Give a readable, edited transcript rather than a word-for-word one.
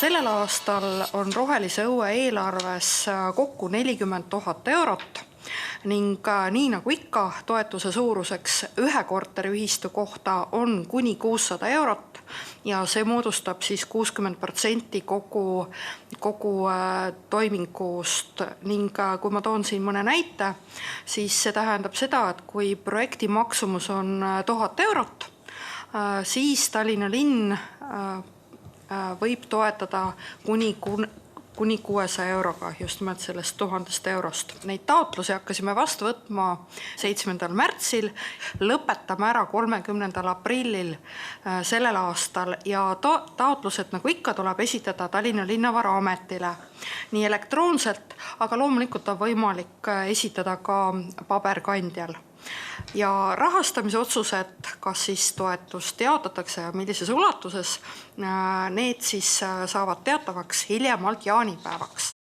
Sellel aastal on rohelise õue eelarves kokku 40 000 eurot ning nii nagu ikka toetuse suuruseks ühe korteriühistu kohta on kuni 600 eurot ja see moodustab siis 60% kogu toimingust ning kui ma toon siin mõne näite, siis see tähendab seda, et kui projekti maksumus on 1000 eurot, siis Tallinna linn võib toetada kuni 600 euroga just nimelt sellest 1000 eurost. Neid taotlusi hakkasime vastu võtma 7. märtsil, lõpetame ära 30. aprillil sellel aastal ja taotlused nagu ikka tuleb esitada Tallinna Linnavara-ametile nii elektroonselt, aga loomulikult on võimalik esitada ka paberkandjal. Ja rahastamise otsused, kas siis toetust jaotatakse ja millises ulatuses, need siis saavad teatavaks hiljemalt jaanipäevaks.